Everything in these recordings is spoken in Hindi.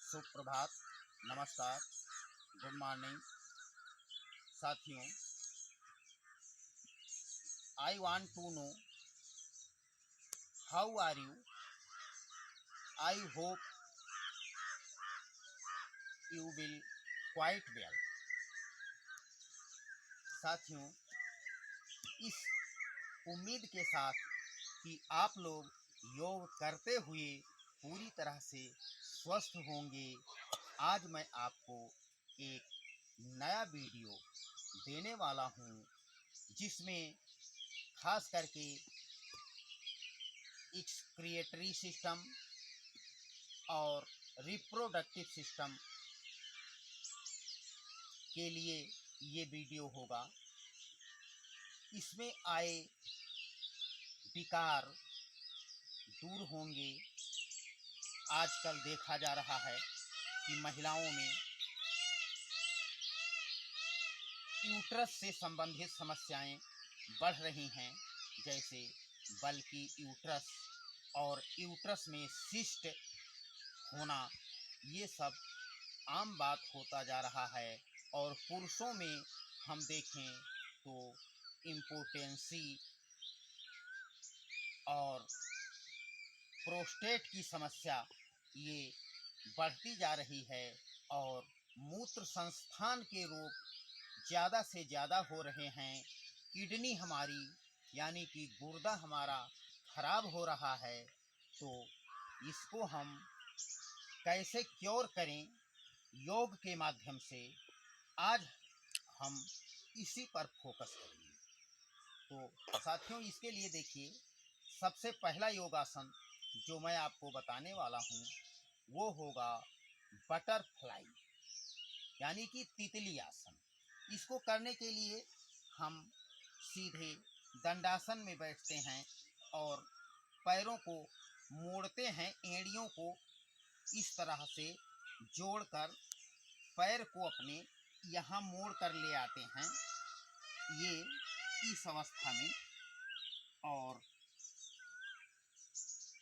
सुप्रभात, नमस्कार, गुड मॉर्निंग साथियों। I want to know how are you. I hope you will quite well. साथियों, इस उम्मीद के साथ कि आप लोग योग करते हुए पूरी तरह से स्वस्थ होंगे, आज मैं आपको एक नया वीडियो देने वाला हूं, जिसमें खास करके एक्सक्रिएटरी सिस्टम और रिप्रोडक्टिव सिस्टम के लिए ये वीडियो होगा। इसमें आए विकार दूर होंगे। आजकल देखा जा रहा है कि महिलाओं में यूट्रस से संबंधित समस्याएं बढ़ रही हैं, जैसे बल्कि यूट्रस और यूट्रस में सिस्ट होना, ये सब आम बात होता जा रहा है। और पुरुषों में हम देखें तो इम्पोटेंसी और प्रोस्टेट की समस्या ये बढ़ती जा रही है, और मूत्र संस्थान के रोग ज़्यादा से ज़्यादा हो रहे हैं। किडनी हमारी यानी कि गुर्दा हमारा खराब हो रहा है। तो इसको हम कैसे क्योर करें योग के माध्यम से, आज हम इसी पर फोकस करेंगे। तो साथियों, इसके लिए देखिए, सबसे पहला योगासन जो मैं आपको बताने वाला हूँ वो होगा बटरफ्लाई यानी कि तितली आसन। इसको करने के लिए हम सीधे दंडासन में बैठते हैं और पैरों को मोड़ते हैं, एड़ियों को इस तरह से जोड़कर पैर को अपने यहाँ मोड़ कर ले आते हैं, ये इस अवस्था में। और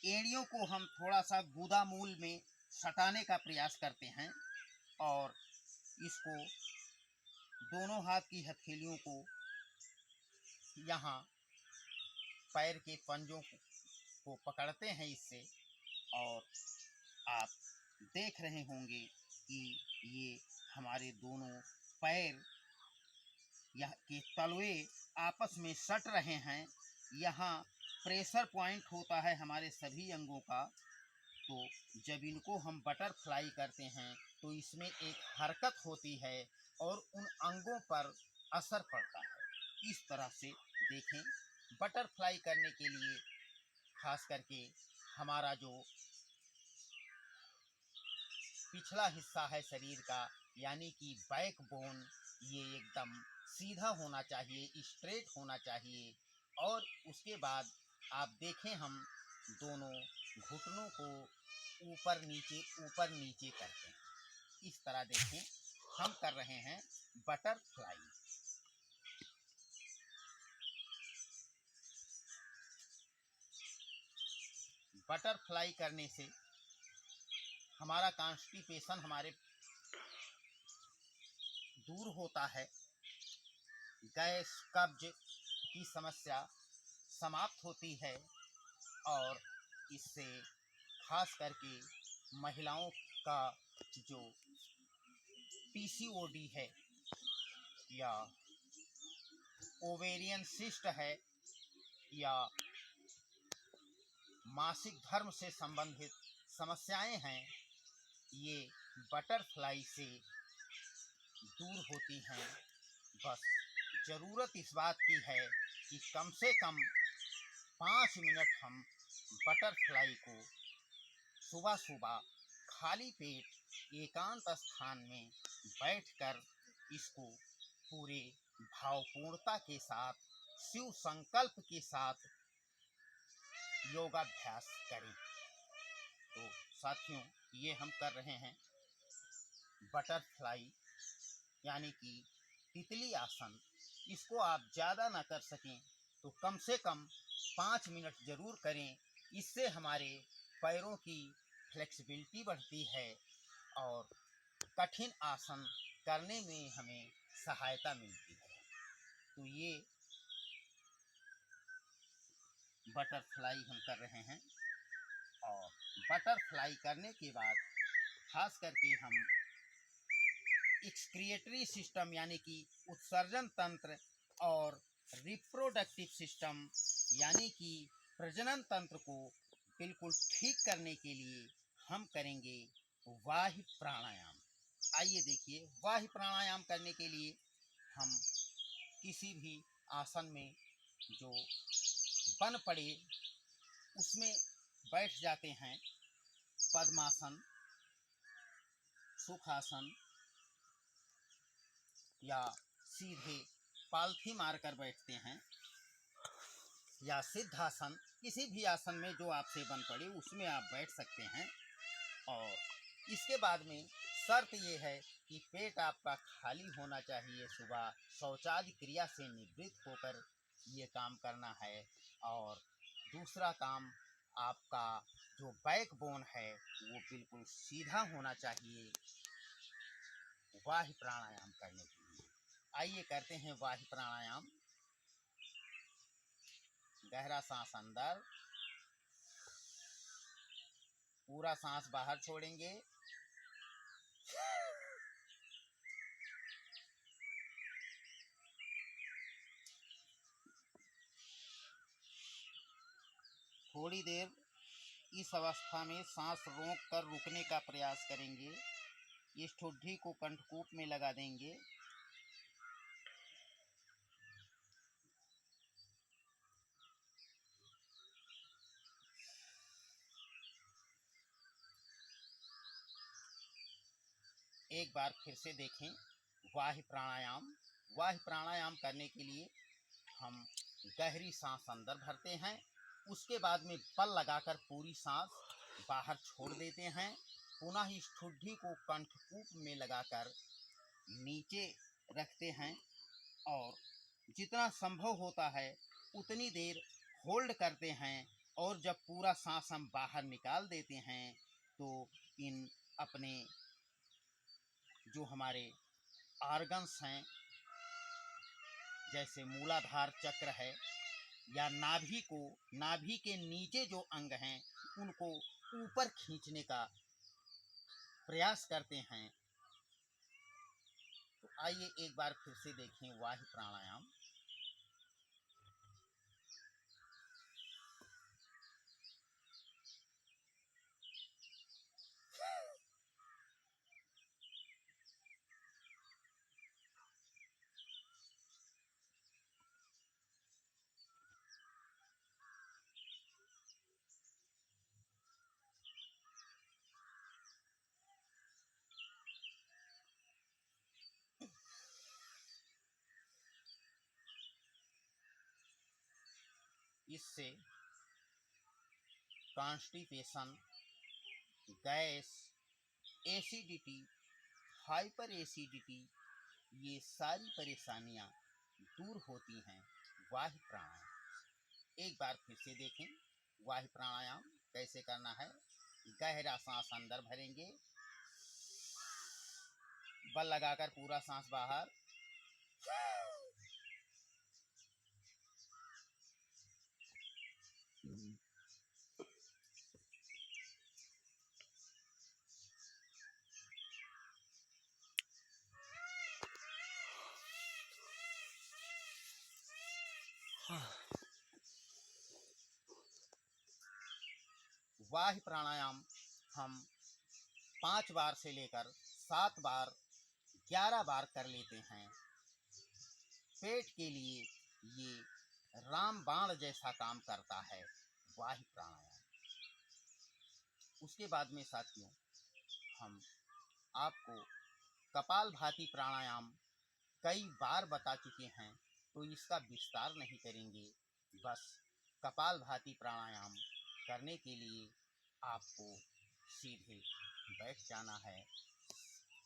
एड़ियों को हम थोड़ा सा गुदा मूल में सटाने का प्रयास करते हैं और इसको दोनों हाथ की हथेलियों को यहाँ पैर के पंजों को पकड़ते हैं इससे, और आप देख रहे होंगे कि ये हमारे दोनों पैर यह के तलवे आपस में सट रहे हैं। यहाँ प्रेशर पॉइंट होता है हमारे सभी अंगों का। तो जब इनको हम बटरफ्लाई करते हैं तो इसमें एक हरकत होती है और उन अंगों पर असर पड़ता है। इस तरह से देखें, बटरफ्लाई करने के लिए खास करके हमारा जो पिछला हिस्सा है शरीर का यानी कि बैक बोन, ये एकदम सीधा होना चाहिए, स्ट्रेट होना चाहिए। और उसके बाद आप देखें, हम दोनों घुटनों को ऊपर नीचे करते हैं। इस तरह देखें, हम कर रहे हैं बटरफ्लाई। बटरफ्लाई करने से हमारा कॉन्स्टिपेशन हमारे दूर होता है, गैस कब्ज की समस्या समाप्त होती है, और इससे खास करके महिलाओं का जो पीसीओडी है या ओवेरियन सिस्ट है या मासिक धर्म से संबंधित समस्याएं हैं, ये बटरफ्लाई से दूर होती हैं। बस ज़रूरत इस बात की है कि कम से कम 5 मिनट हम बटरफ्लाई को सुबह सुबह खाली पेट एकांत स्थान में बैठकर इसको पूरे भावपूर्णता के साथ, शिव संकल्प के साथ योगाभ्यास करें। तो साथियों, ये हम कर रहे हैं बटरफ्लाई यानी कि तितली आसन। इसको आप ज़्यादा ना कर सकें तो कम से कम 5 मिनट ज़रूर करें। इससे हमारे पैरों की फ्लेक्सिबिलिटी बढ़ती है और कठिन आसन करने में हमें सहायता मिलती है। तो ये बटरफ्लाई हम कर रहे हैं और बटरफ्लाई करने के बाद खास करके हम एक्सक्रिएटरी सिस्टम यानी कि उत्सर्जन तंत्र और रिप्रोडक्टिव सिस्टम यानी कि प्रजनन तंत्र को बिल्कुल ठीक करने के लिए हम करेंगे वाह्य प्राणायाम। आइए देखिए, वाह्य प्राणायाम करने के लिए हम किसी भी आसन में जो बन पड़े उसमें बैठ जाते हैं। पद्मासन, सुखासन या सीधे पालथी मारकर बैठते हैं या सिद्धासन, किसी भी आसन में जो आपसे बन पड़े उसमें आप बैठ सकते हैं। और इसके बाद में शर्त ये है कि पेट आपका खाली होना चाहिए। सुबह शौचादि क्रिया से निवृत्त होकर ये काम करना है। और दूसरा काम, आपका जो बैकबोन है वो बिल्कुल सीधा होना चाहिए वाह्य प्राणायाम करने के लिए। आइए करते हैं वाह्य प्राणायाम। गहरा सांस अंदर, पूरा सांस बाहर छोड़ेंगे। थोड़ी देर इस अवस्था में सांस रोक कर रुकने का प्रयास करेंगे। इस ठुड्डी को कंठकूप में लगा देंगे। एक बार फिर से देखें वाह्य प्राणायाम। वाह्य प्राणायाम करने के लिए हम गहरी सांस अंदर भरते हैं, उसके बाद में बल लगाकर पूरी सांस बाहर छोड़ देते हैं। पुनः इस ठुड्डी को कंठकूप में लगाकर नीचे रखते हैं और जितना संभव होता है उतनी देर होल्ड करते हैं। और जब पूरा सांस हम बाहर निकाल देते हैं तो इन अपने जो हमारे ऑर्गन्स हैं, जैसे मूलाधार चक्र है या नाभि के नीचे जो अंग हैं उनको ऊपर खींचने का प्रयास करते हैं। तो आइए एक बार फिर से देखें वाह्य प्राणायाम। इससे constipation, gas, acidity, hyper acidity, ये सारी परेशानियां दूर होती हैं वाह्य प्राणायाम। एक बार फिर से देखें वाह्य प्राणायाम कैसे करना है। गहरा सांस अंदर भरेंगे, बल लगाकर पूरा सांस बाहर। वाह्य प्राणायाम हम 5 बार से लेकर 7 बार 11 बार कर लेते हैं। पेट के लिए ये रामबाण जैसा काम करता है वाह्य प्राणायाम। उसके बाद में साथियों, हम आपको कपालभाति प्राणायाम कई बार बता चुके हैं, तो इसका विस्तार नहीं करेंगे। बस कपालभाति प्राणायाम करने के लिए आपको सीधे बैठ जाना है।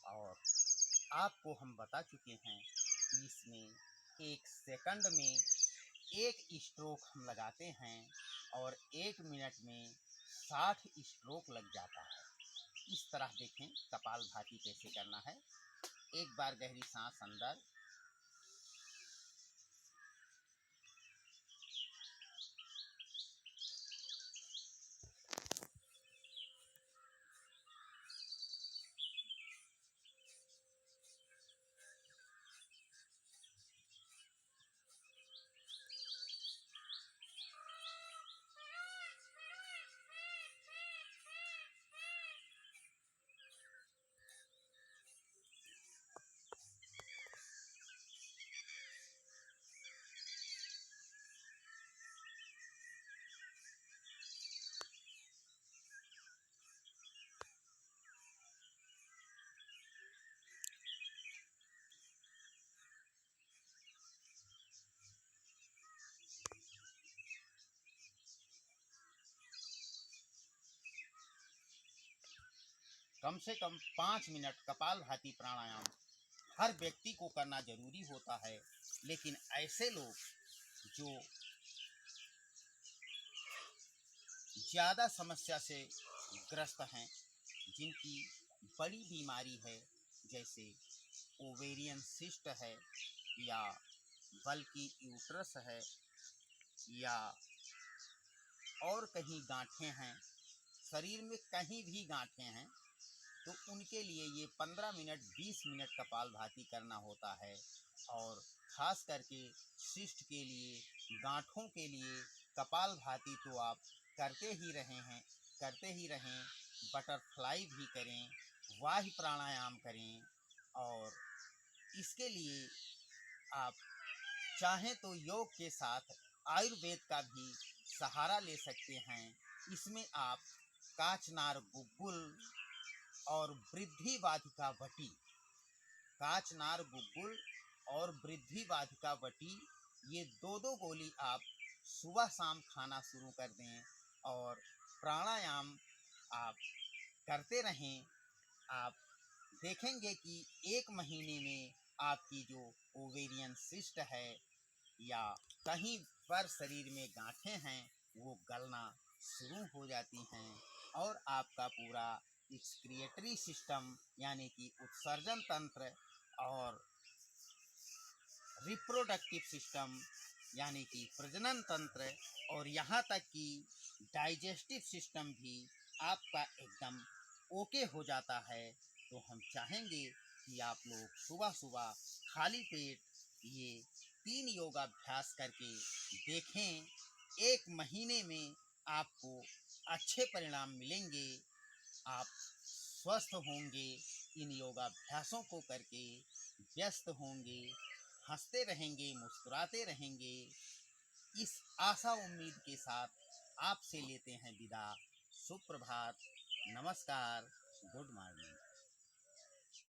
और आपको हम बता चुके हैं कि इसमें 1 सेकंड में 1 स्ट्रोक हम लगाते हैं और 1 मिनट में 60 स्ट्रोक लग जाता है। इस तरह देखें कपालभाति कैसे करना है। एक बार गहरी सांस अंदर, कम से कम 5 मिनट कपालभाति प्राणायाम हर व्यक्ति को करना जरूरी होता है। लेकिन ऐसे लोग जो ज़्यादा समस्या से ग्रस्त हैं, जिनकी बड़ी बीमारी है, जैसे ओवेरियन सिस्ट है, या बल्कि यूट्रस है, या और कहीं गांठें हैं, शरीर में कहीं भी गांठें हैं, तो उनके लिए ये 15 मिनट 20 मिनट कपालभाति करना होता है। और ख़ास करके सिस्ट के लिए, गांठों के लिए कपालभाति तो आप करते ही रहें। बटरफ्लाई भी करें, वाह्य प्राणायाम करें, और इसके लिए आप चाहें तो योग के साथ आयुर्वेद का भी सहारा ले सकते हैं। इसमें आप काचनार गुग्गुल और वृद्धि वाधिका वटी, काचनार गुग्गुल और वृद्धि वाधिका वटी, ये दो गोली आप सुबह शाम खाना शुरू कर दें और प्राणायाम आप करते रहें। आप देखेंगे कि 1 महीने में आपकी जो ओवेरियन सिस्ट है या कहीं पर शरीर में गांठें हैं, वो गलना शुरू हो जाती हैं और आपका पूरा एक्सक्रिएटरी सिस्टम यानी कि उत्सर्जन तंत्र और रिप्रोडक्टिव सिस्टम यानी कि प्रजनन तंत्र और यहाँ तक कि डाइजेस्टिव सिस्टम भी आपका एकदम ओके हो जाता है। तो हम चाहेंगे कि आप लोग सुबह सुबह खाली पेट ये 3 योगाभ्यास करके देखें। 1 महीने में आपको अच्छे परिणाम मिलेंगे। आप स्वस्थ होंगे, इन योगाभ्यासों को करके व्यस्त होंगे, हंसते रहेंगे, मुस्कुराते रहेंगे। इस आशा उम्मीद के साथ आपसे लेते हैं विदा। सुप्रभात, नमस्कार, गुड मॉर्निंग।